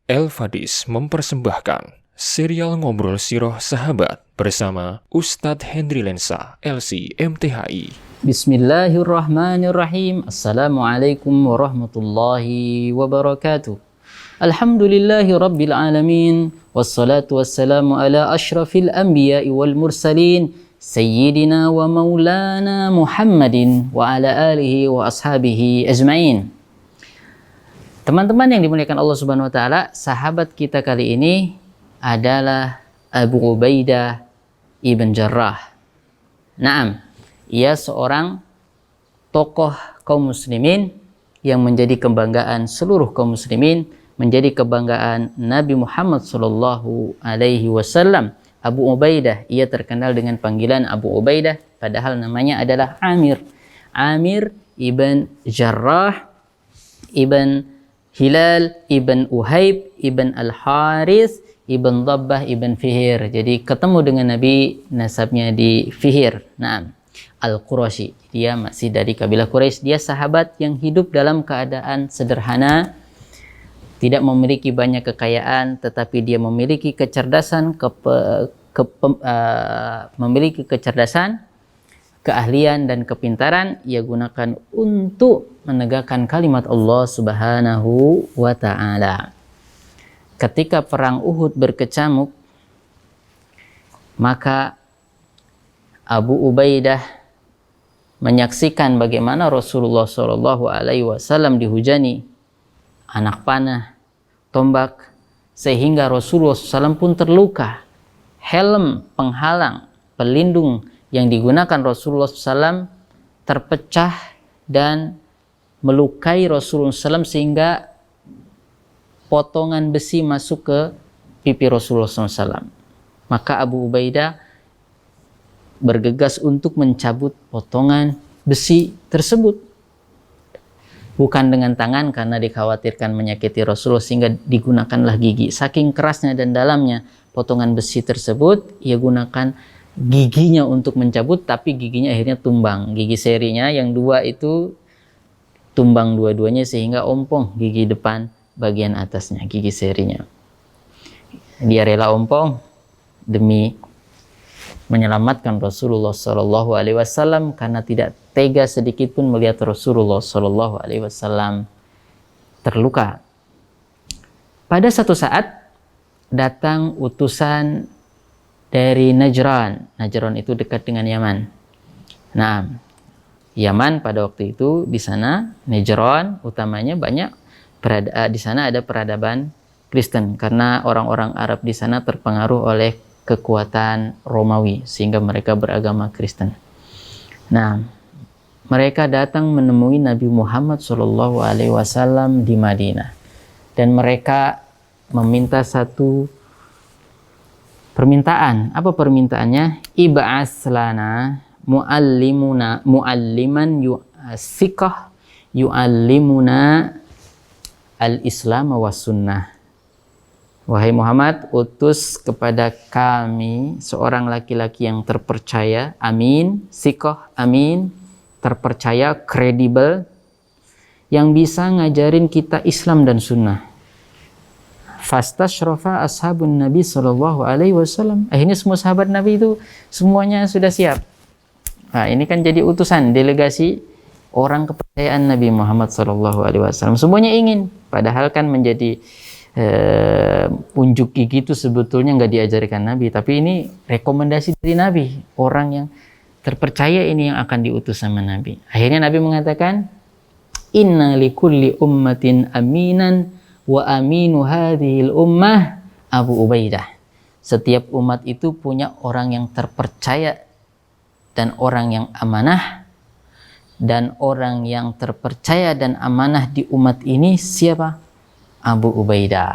El-Fadis mempersembahkan serial Ngobrol Siroh Sahabat bersama Ustadz Henry Lensa, LC MTHI. Bismillahirrahmanirrahim. Assalamualaikum warahmatullahi wabarakatuh. Alhamdulillahi rabbil alamin. Wassalatu wassalamu ala ashrafil anbiya'i wal mursalin. Sayyidina wa maulana Muhammadin wa ala alihi wa ashabihi ajma'in. Teman-teman yang dimuliakan Allah Subhanahu wa taala, sahabat kita kali ini adalah Abu Ubaidah ibn Jarrah. Naam, ia seorang tokoh kaum muslimin yang menjadi kebanggaan seluruh kaum muslimin, menjadi kebanggaan Nabi Muhammad sallallahu alaihi wasallam. Abu Ubaidah, ia terkenal dengan panggilan Abu Ubaidah, padahal namanya adalah Amir. Amir ibn Jarrah ibn Hilal ibn Uhaib ibn Al-Harith ibn Dhabbah ibn Fihir. Jadi ketemu dengan Nabi, nasabnya di Fihir. Nah, Al-Qurashi. Dia masih dari kabilah Quraisy. Dia sahabat yang hidup dalam keadaan sederhana, tidak memiliki banyak kekayaan, tetapi dia memiliki kecerdasan, keahlian dan kepintaran ia gunakan untuk menegakkan kalimat Allah Subhanahu wa taala. Ketika perang Uhud berkecamuk, maka Abu Ubaidah menyaksikan bagaimana Rasulullah Shallallahu alaihi wasallam dihujani anak panah, tombak, sehingga Rasulullah SAW pun terluka. Helm penghalang, pelindung yang digunakan Rasulullah SAW terpecah dan melukai Rasulullah SAW sehingga potongan besi masuk ke pipi Rasulullah SAW. Maka Abu Ubaidah bergegas untuk mencabut potongan besi tersebut. Bukan dengan tangan karena dikhawatirkan menyakiti Rasulullah sehingga digunakanlah gigi. Saking kerasnya dan dalamnya potongan besi tersebut, ia gunakan giginya untuk mencabut, tapi giginya akhirnya tumbang. Gigi serinya yang dua itu tumbang dua-duanya sehingga ompong gigi depan bagian atasnya, gigi serinya. Dia rela ompong demi menyelamatkan Rasulullah Shallallahu alaihi wasallam karena tidak tega sedikit pun melihat Rasulullah Shallallahu alaihi wasallam terluka. Pada satu saat datang utusan dari Najran. Najran itu dekat dengan Yaman. Nah, Yaman pada waktu itu di sana, Najran utamanya banyak di sana ada peradaban Kristen karena orang-orang Arab di sana terpengaruh oleh kekuatan Romawi sehingga mereka beragama Kristen. Nah, mereka datang menemui Nabi Muhammad SAW di Madinah dan mereka meminta satu permintaan. Apa permintaannya? Ib'as lana mualliman yu'asikah yu'allimuna al-islam wa sunnah. Wahai Muhammad, utus kepada kami seorang laki-laki yang terpercaya, amin, sikoh, amin, terpercaya, kredibel, yang bisa ngajarin kita Islam dan sunnah. Fastashrafa ashabun Nabi sallallahu alaihi wasallam. Akhirnya semua sahabat Nabi itu semuanya sudah siap. Nah, ini kan jadi utusan delegasi orang kepercayaan Nabi Muhammad sallallahu alaihi wasallam. Semuanya ingin, padahal kan menjadi unjuk gigi itu sebetulnya nggak diajarkan Nabi, tapi ini rekomendasi dari Nabi, orang yang terpercaya ini yang akan diutus sama Nabi. Akhirnya Nabi mengatakan, inna likulli ummatin aminan wa aminu hadhil ummah Abu Ubaidah. Setiap umat itu punya orang yang terpercaya dan orang yang amanah, dan orang yang terpercaya dan amanah di umat ini siapa? Abu Ubaidah.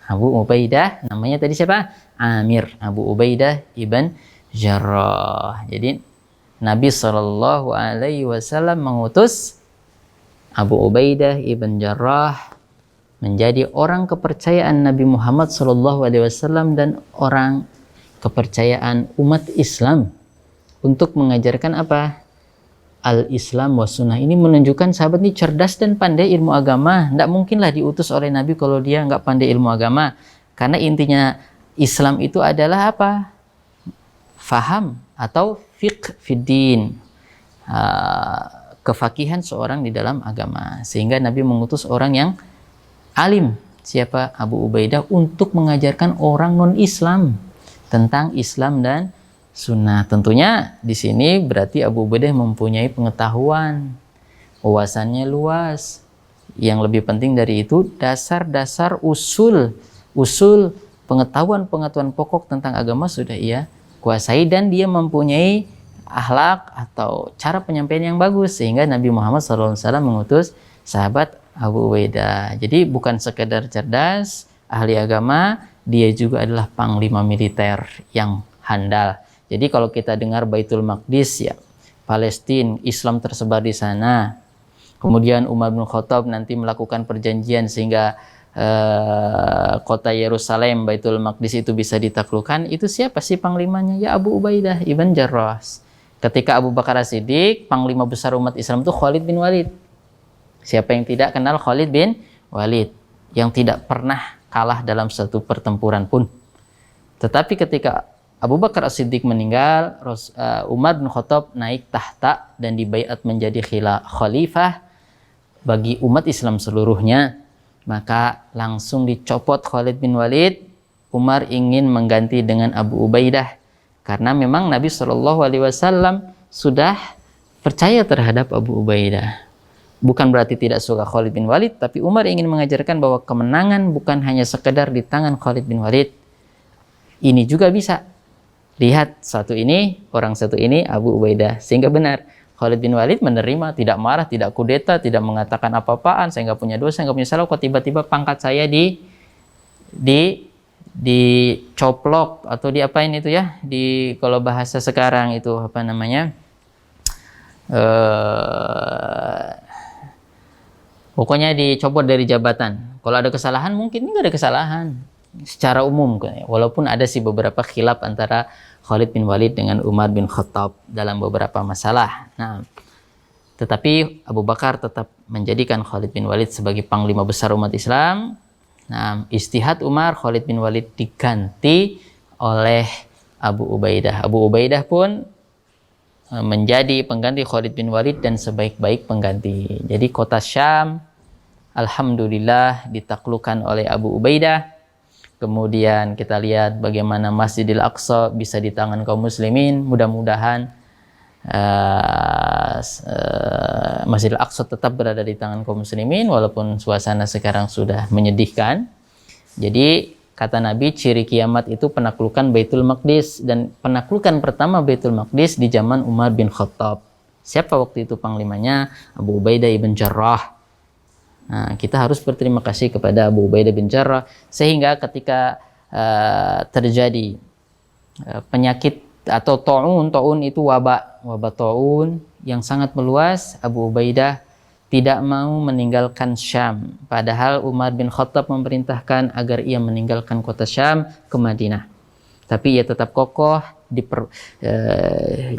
Abu Ubaidah namanya tadi siapa? Amir. Abu Ubaidah ibn Jarrah. Jadi Nabi Shallallahu alaihi wasallam mengutus Abu Ubaidah ibn Jarrah menjadi orang kepercayaan Nabi Muhammad Shallallahu alaihi wasallam dan orang kepercayaan umat Islam untuk mengajarkan apa? al-Islam wa sunnah. Ini menunjukkan sahabat ini cerdas dan pandai ilmu agama. Tidak mungkinlah diutus oleh Nabi kalau dia nggak pandai ilmu agama. Karena intinya Islam itu adalah apa? Faham atau fiqh fiddin. Kefakihan seorang di dalam agama. Sehingga Nabi mengutus orang yang alim. Siapa? Abu Ubaidah, untuk mengajarkan orang non-Islam tentang Islam dan sunnah. Tentunya di sini berarti Abu Ubaidah mempunyai pengetahuan, wawasannya luas. Yang lebih penting dari itu, dasar-dasar usul pengetahuan pokok tentang agama sudah ia kuasai, dan dia mempunyai akhlak atau cara penyampaian yang bagus, sehingga Nabi Muhammad SAW mengutus sahabat Abu Ubaidah. Jadi bukan sekedar cerdas, ahli agama, dia juga adalah panglima militer yang handal. Jadi kalau kita dengar Baitul Maqdis, ya Palestina, Islam tersebar di sana. Kemudian Umar bin Khattab nanti melakukan perjanjian sehingga kota Yerusalem, Baitul Maqdis itu bisa ditaklukkan. Itu siapa sih panglimanya? Ya Abu Ubaidah ibn Jarrah. Ketika Abu Bakar As-Siddiq, panglima besar umat Islam itu Khalid bin Walid. Siapa yang tidak kenal Khalid bin Walid, yang tidak pernah kalah dalam satu pertempuran pun. Tetapi ketika Abu Bakar As-Siddiq meninggal, Umar bin Khattab naik tahta dan dibaiat menjadi khalifah bagi umat Islam seluruhnya. Maka langsung dicopot Khalid bin Walid. Umar ingin mengganti dengan Abu Ubaidah, karena memang Nabi SAW sudah percaya terhadap Abu Ubaidah. Bukan berarti tidak suka Khalid bin Walid, tapi Umar ingin mengajarkan bahwa kemenangan bukan hanya sekedar di tangan Khalid bin Walid. Ini juga bisa. Lihat orang satu ini Abu Ubaidah. Sehingga benar, Khalid bin Walid menerima, tidak marah, tidak kudeta, tidak mengatakan apa-apaan. Saya nggak punya dosa, nggak punya salah. Kok tiba-tiba pangkat saya dicoplok atau diapain itu ya? Kalau bahasa sekarang itu apa namanya? Pokoknya dicopot dari jabatan. Kalau ada kesalahan, mungkin nggak ada kesalahan secara umum, walaupun ada sih beberapa khilaf antara Khalid bin Walid dengan Umar bin Khattab dalam beberapa masalah. Nah, tetapi Abu Bakar tetap menjadikan Khalid bin Walid sebagai panglima besar umat Islam. Nah, istihad Umar, Khalid bin Walid diganti oleh Abu Ubaidah. Abu Ubaidah pun menjadi pengganti Khalid bin Walid dan sebaik-baik pengganti. Jadi kota Syam, alhamdulillah ditaklukkan oleh Abu Ubaidah. Kemudian kita lihat bagaimana Masjidil Aqsa bisa di tangan kaum muslimin. Mudah-mudahan Masjidil Aqsa tetap berada di tangan kaum muslimin walaupun suasana sekarang sudah menyedihkan. Jadi kata Nabi, ciri kiamat itu penaklukan Baitul Maqdis, dan penaklukan pertama Baitul Maqdis di zaman Umar bin Khattab. Siapa waktu itu panglimanya? Abu Ubaidah ibn Jarrah. Nah, kita harus berterima kasih kepada Abu Ubaidah bin Jarrah, sehingga ketika terjadi penyakit atau ta'un itu wabah ta'un yang sangat meluas, Abu Ubaidah tidak mau meninggalkan Syam, padahal Umar bin Khattab memerintahkan agar ia meninggalkan kota Syam ke Madinah. Tapi ia tetap kokoh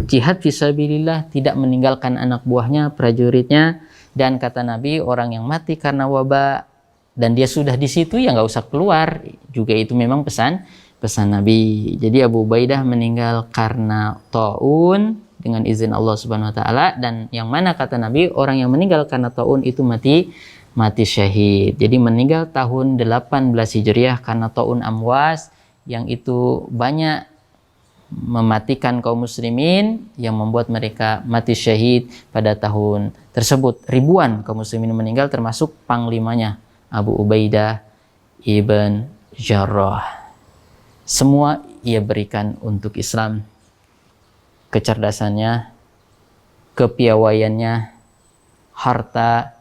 jihad fisabilillah, tidak meninggalkan anak buahnya, prajuritnya. Dan kata Nabi, orang yang mati karena wabah dan dia sudah di situ ya nggak usah keluar. Juga itu memang pesan Nabi. Jadi Abu Ubaidah meninggal karena ta'un dengan izin Allah Subhanahu wa taala, dan yang mana kata Nabi, orang yang meninggal karena ta'un itu mati syahid. Jadi meninggal tahun 18 Hijriah karena ta'un amwas, yang itu banyak mematikan kaum muslimin, yang membuat mereka mati syahid pada tahun tersebut. Ribuan kaum muslimin meninggal, termasuk panglimanya Abu Ubaidah ibn Jarrah. Semua ia berikan untuk Islam. Kecerdasannya, kepiawaiannya, harta,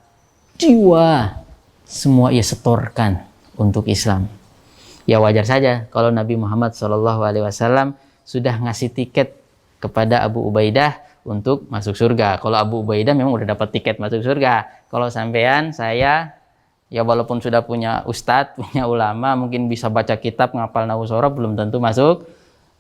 jiwa, semua ia setorkan untuk Islam. Ya wajar saja kalau Nabi Muhammad SAW sudah ngasih tiket kepada Abu Ubaidah untuk masuk surga. Kalau Abu Ubaidah memang udah dapat tiket masuk surga. Kalau sampean, saya, ya walaupun sudah punya ustadz, punya ulama, mungkin bisa baca kitab, ngapal nahwu shorof, belum tentu masuk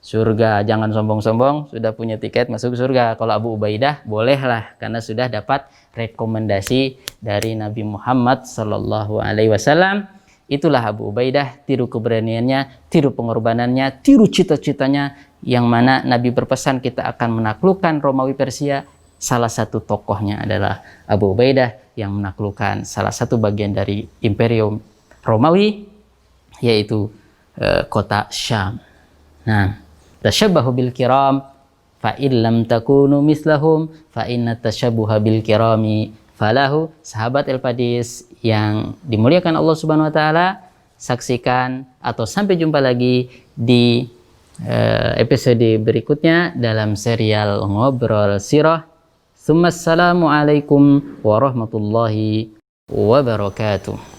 surga. Jangan sombong-sombong, sudah punya tiket masuk surga. Kalau Abu Ubaidah bolehlah, karena sudah dapat rekomendasi dari Nabi Muhammad Sallallahu Alaihi Wasallam. Itulah Abu Ubaidah, tiru keberaniannya, tiru pengorbanannya, tiru cita-citanya, yang mana Nabi berpesan kita akan menaklukkan Romawi Persia. Salah satu tokohnya adalah Abu Ubaidah yang menaklukkan salah satu bagian dari Imperium Romawi, yaitu kota Syam. Nah, tashabbahu bil kiram fa in lam takunu mislahum fa inna tashabbuha bil kirami falahu. Sahabat El-Padis yang dimuliakan Allah Subhanahu wa taala, saksikan atau sampai jumpa lagi di episode berikutnya dalam serial Ngobrol Sirah. Assalamualaikum warahmatullahi wabarakatuh.